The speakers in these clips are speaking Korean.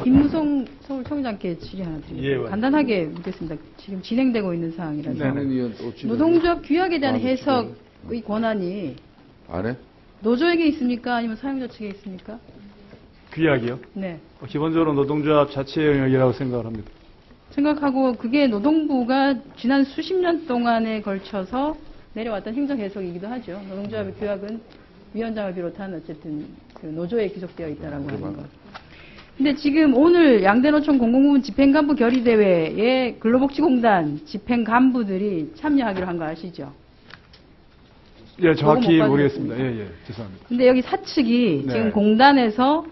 김무성 서울청장께 질의 하나 드리겠습니다. 예, 간단하게 묻겠습니다. 지금 진행되고 있는 사항이라서. 네네. 노동조합 규약에 대한 해석의 권한이 안 해? 노조에게 있습니까? 아니면 사용자 측에 있습니까? 규약이요? 네. 기본적으로 노동조합 자체 영역이라고 생각을 합니다. 생각하고 그게 노동부가 지난 수십 년 동안에 걸쳐서 내려왔던 행정 해석이기도 하죠. 노동조합의 규약은 위원장을 비롯한 어쨌든 그 노조에 귀속되어 있다라고 하는 것. 근데 지금 오늘 양대노총 공공부문 집행간부 결의대회에 근로복지공단 집행간부들이 참여하기로 한 거 아시죠? 예, 정확히 보고 못 모르겠습니다. 받으셨습니까? 예, 죄송합니다. 근데 여기 사측이 네. 지금 공단에서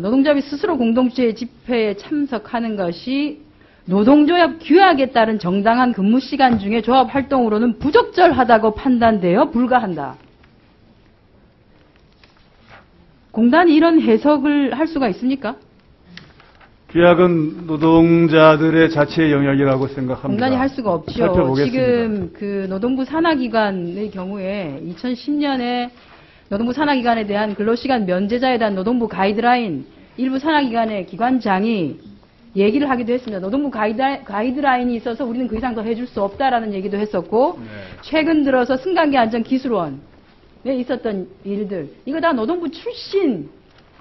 노동조합이 스스로 공동주의 집회에 참석하는 것이 노동조합 규약에 따른 정당한 근무 시간 중에 조합 활동으로는 부적절하다고 판단되어 불가한다. 공단이 이런 해석을 할 수가 있습니까? 규약은 노동자들의 자체 영역이라고 생각합니다. 공단이 할 수가 없죠. 살펴보겠습니다. 지금 그 노동부 산하기관의 경우에 2010년에 노동부 산하기관에 대한 근로시간 면제자에 대한 노동부 가이드라인 일부 산하기관의 기관장이 얘기를 하기도 했습니다. 노동부 가이드라인이 있어서 우리는 그 이상 더 해줄 수 없다라는 얘기도 했었고 최근 들어서 승강기 안전기술원에 있었던 일들 이거 다 노동부 출신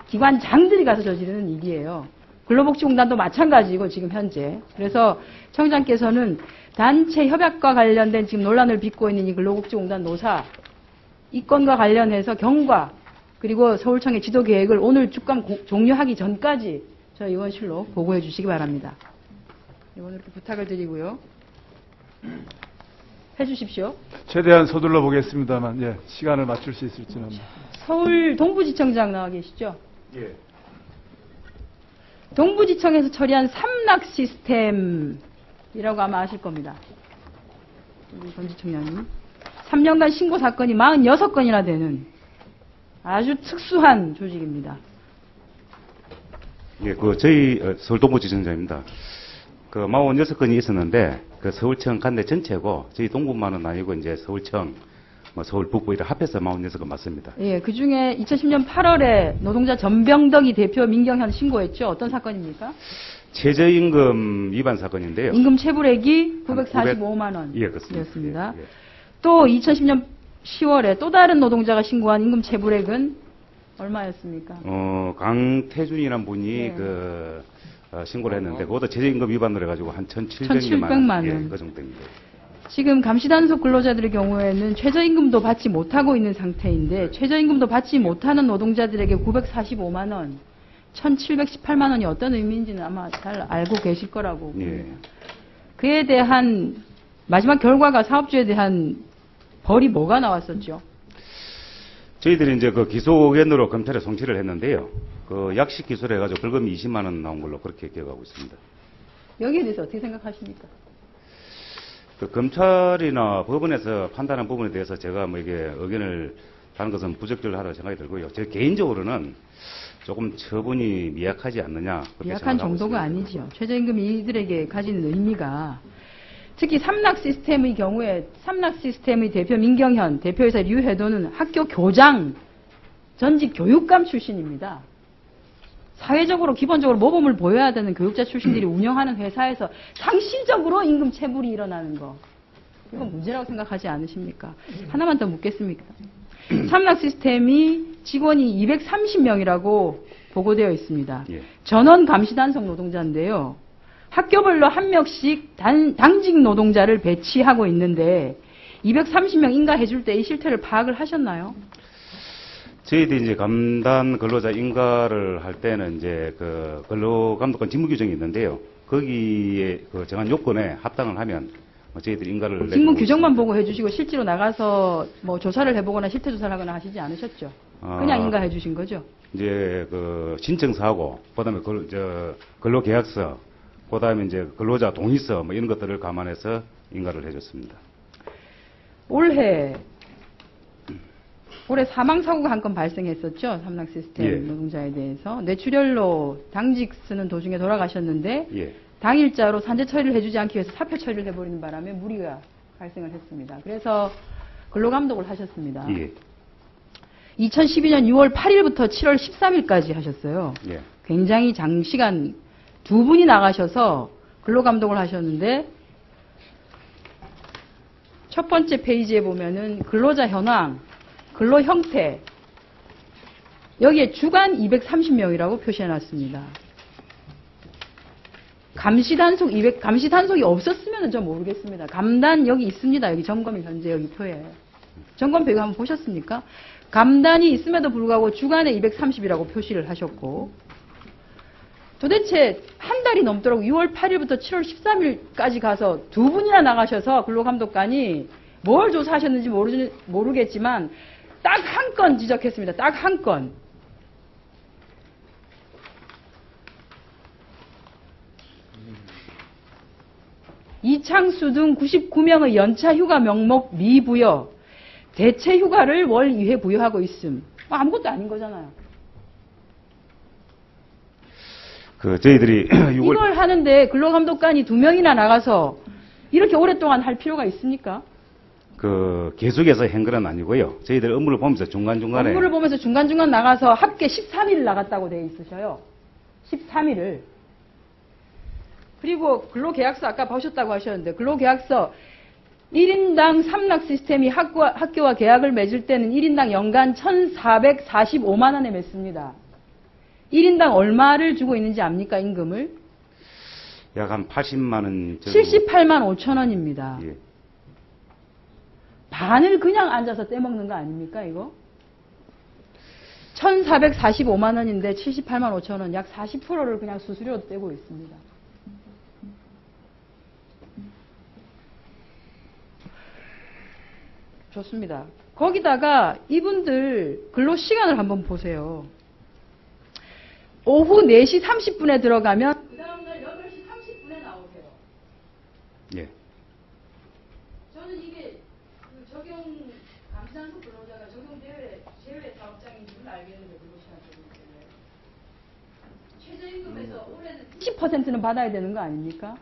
기관장들이 가서 저지르는 일이에요. 근로복지공단도 마찬가지고 지금 현재. 그래서 청장께서는 단체 협약과 관련된 지금 논란을 빚고 있는 이 근로복지공단 노사 이 건과 관련해서 경과 그리고 서울청의 지도계획을 오늘 주감 종료하기 전까지 저희 의원실로 보고해 주시기 바랍니다. 이번 이렇게 부탁을 드리고요. 해 주십시오. 최대한 서둘러 보겠습니다만, 예, 시간을 맞출 수 있을지는. 서울 동부지청장 나와 계시죠? 예. 동부지청에서 처리한 삼락 시스템이라고 아마 아실 겁니다. 우리 전 지청장님. 3년간 신고 사건이 46건이나 되는 아주 특수한 조직입니다. 예, 저희 서울 동부지청장입니다. 46건이 있었는데 서울청 관내 전체고 저희 동부만은 아니고 이제 서울청, 서울 북부 이렇게 합해서 46건 맞습니다. 예, 그 중에 2010년 8월에 노동자 전병덕이 대표 민경현 신고했죠. 어떤 사건입니까? 최저임금 위반 사건인데요. 임금 체불액이 945만 원. 예, 그렇습니다. 였습니다. 예, 예. 또 2010년 10월에 또 다른 노동자가 신고한 임금 체불액은 얼마였습니까? 강태준이라는 분이 네. 신고를 했는데 그것도 최저임금 위반을 해가지고 한 1,700만 원. 예, 그 정도입니다. 지금 감시단속 근로자들의 경우에는 최저임금도 받지 못하고 있는 상태인데 최저임금도 받지 못하는 노동자들에게 945만 원, 1,718만 원이 어떤 의미인지는 아마 잘 알고 계실 거라고 봅니다. 예. 그에 대한 마지막 결과가 사업주에 대한 벌이 뭐가 나왔었죠? 저희들이 이제 기소 의견으로 검찰에 송치를 했는데요. 약식 기소를 해가지고 벌금 20만 원 나온 걸로 그렇게 기억하고 있습니다. 여기에 대해서 어떻게 생각하십니까? 검찰이나 법원에서 판단한 부분에 대해서 제가 이게 의견을 다는 것은 부적절하다고 생각이 들고요. 제 개인적으로는 조금 처분이 미약하지 않느냐. 미약한 정도가 아니죠. 최저임금이 이들에게 가지는 의미가 특히 삼락 시스템의 경우에 삼락 시스템의 대표 민경현, 대표이사 류혜도는 학교 교장, 전직 교육감 출신입니다. 사회적으로 기본적으로 모범을 보여야 되는 교육자 출신들이 운영하는 회사에서 상시적으로 임금 체불이 일어나는 거. 이건 문제라고 생각하지 않으십니까? 하나만 더 묻겠습니까? 삼락 시스템이 직원이 230명이라고 보고되어 있습니다. 예. 전원 감시단속 노동자인데요. 학교별로 한 명씩 당직 노동자를 배치하고 있는데 230명 인가해줄 때 이 실태를 파악을 하셨나요? 저희들이 이제 감단 근로자 인가를 할 때는 이제 근로감독관 직무 규정이 있는데요. 거기에 정한 요건에 합당을 하면 저희들이 인가를 직무 내주고 규정만 있습니다. 보고 해주시고 실제로 나가서 조사를 해보거나 실태 조사를 하거나 하시지 않으셨죠? 그냥 인가해 주신 거죠? 이제 신청서하고 그다음에 근로계약서, 그다음에 이제 근로자 동의서 이런 것들을 감안해서 인가를 해줬습니다. 올해 사망 사고가 한 건 발생했었죠. 삼락 시스템 예. 노동자에 대해서 뇌출혈로 당직 쓰는 도중에 돌아가셨는데 예. 당일자로 산재 처리를 해주지 않기 위해서 사표 처리를 해버리는 바람에 무리가 발생을 했습니다. 그래서 근로감독을 하셨습니다. 예. 2012년 6월 8일부터 7월 13일까지 하셨어요. 예. 굉장히 장시간 두 분이 나가셔서 근로감독을 하셨는데 첫 번째 페이지에 보면은 근로자 현황, 근로 형태 여기에 주간 230명이라고 표시해놨습니다. 감시 단속이 없었으면 전 모르겠습니다. 감단 여기 있습니다. 여기 점검이 현재 여기 표에. 점검표 이거 한번 보셨습니까? 감단이 있음에도 불구하고 주간에 230이라고 표시를 하셨고 도대체 한 달이 넘도록 6월 8일부터 7월 13일까지 가서 두 분이나 나가셔서 근로감독관이 뭘 조사하셨는지 모르겠지만 딱 한 건 지적했습니다. 딱 한 건. 이창수 등 99명의 연차 휴가 명목 미부여, 대체 휴가를 월 2회 부여하고 있음. 아무것도 아닌 거잖아요. 저희들이 이걸 하는데 근로감독관이 2명이나 나가서 이렇게 오랫동안 할 필요가 있습니까? 계속해서 한 건 아니고요. 저희들 업무를 보면서 중간중간에. 업무를 보면서 중간중간 나가서 합계 13일을 나갔다고 되어 있으셔요. 13일을. 그리고 근로계약서 아까 보셨다고 하셨는데 근로계약서 1인당 삼락 시스템이 학교와 계약을 맺을 때는 1인당 연간 1,445만 원에 맺습니다. 1인당 얼마를 주고 있는지 압니까? 임금을? 약 한 80만 원 정도. 78만 5천 원입니다. 예. 반을 그냥 앉아서 떼먹는 거 아닙니까 이거? 1,445만 원인데 78만 5천 원, 약 40%를 그냥 수수료로 떼고 있습니다. 좋습니다. 거기다가 이분들 근로시간을 한번 보세요. 오후 4시 30분에 들어가면 그 다음날 8시 30분에 나오세요. 예. 저는 이게 적용 감시단속 근로자가 적용 제외 사업장인지는 알겠는데 근로시간 적용 때문에 최저임금에서 올해는 10%는 받아야 되는 거 아닙니까?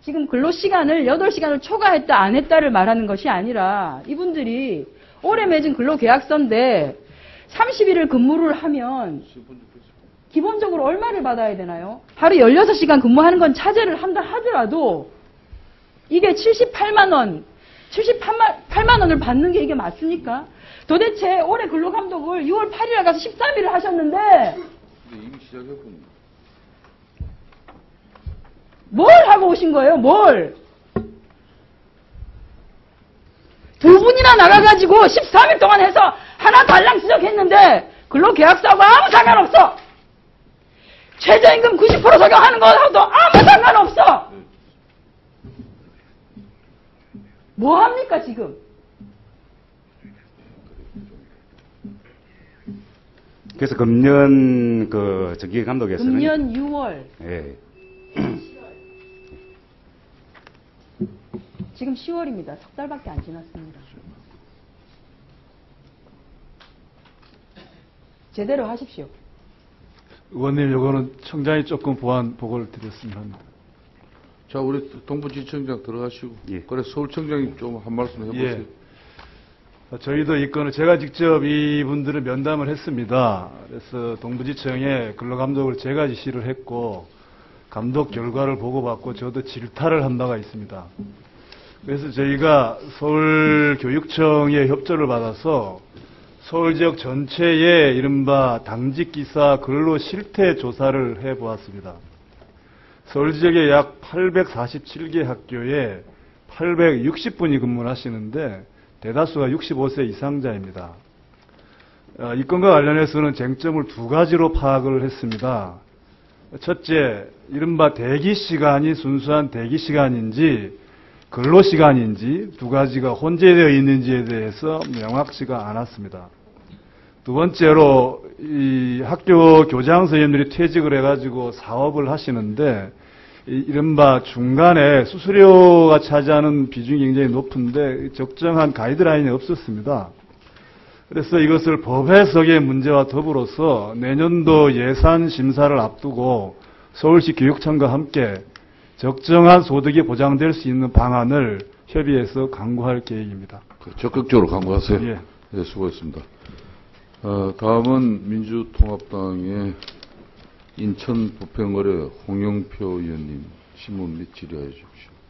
지금 근로시간을 8시간을 초과했다 안 했다를 말하는 것이 아니라 이분들이 올해 맺은 근로계약서인데 30일을 근무를 하면 기본적으로 얼마를 받아야 되나요? 하루 16시간 근무하는 건 차제를 한다 하더라도 이게 78만 원, 78만 원을 받는 게 이게 맞습니까? 도대체 올해 근로감독을 6월 8일에 가서 13일을 하셨는데 이미 시작했군요. 뭘 하고 오신 거예요? 뭘? 두 분이나 나가가지고 13일 동안 해서 하나 달랑 지적했는데 근로계약서하고 아무 상관없어. 최저임금 90% 적용하는 거하고도 아무 상관없어. 뭐 합니까 지금? 그래서 금년 정기감독에서는 금년 6월. 예. 지금 10월입니다. 석 달밖에 안 지났습니다. 제대로 하십시오. 의원님, 요거는 청장이 조금 보완 보고를 드렸으면 합니다. 자, 우리 동부지청장 들어가시고. 예. 그래, 서울청장이 좀 한 말씀 해보세요. 예. 저희도 이 건을 제가 직접 이분들을 면담을 했습니다. 그래서 동부지청에 근로감독을 제가 지시를 했고 감독 결과를 보고받고 저도 질타를 한 바가 있습니다. 그래서 저희가 서울교육청의 협조를 받아서 서울 지역 전체의 이른바 당직기사 근로 실태 조사를 해보았습니다. 서울 지역에 약 847개 학교에 860분이 근무를 하시는데 대다수가 65세 이상자입니다. 이 건과 관련해서는 쟁점을 두 가지로 파악을 했습니다. 첫째, 이른바 대기시간이 순수한 대기시간인지 근로시간인지 두 가지가 혼재되어 있는지에 대해서 명확치가 않았습니다. 두 번째로 이 학교 교장 선생님들이 퇴직을 해가지고 사업을 하시는데 이른바 중간에 수수료가 차지하는 비중이 굉장히 높은데 적정한 가이드라인이 없었습니다. 그래서 이것을 법 해석의 문제와 더불어서 내년도 예산 심사를 앞두고 서울시 교육청과 함께 적정한 소득이 보장될 수 있는 방안을 협의해서 강구할 계획입니다. 적극적으로 강구하세요. 예. 네, 수고했습니다. 다음은 민주통합당의 인천 부평을의 홍영표 의원님 신문 및 질의하여 주십시오.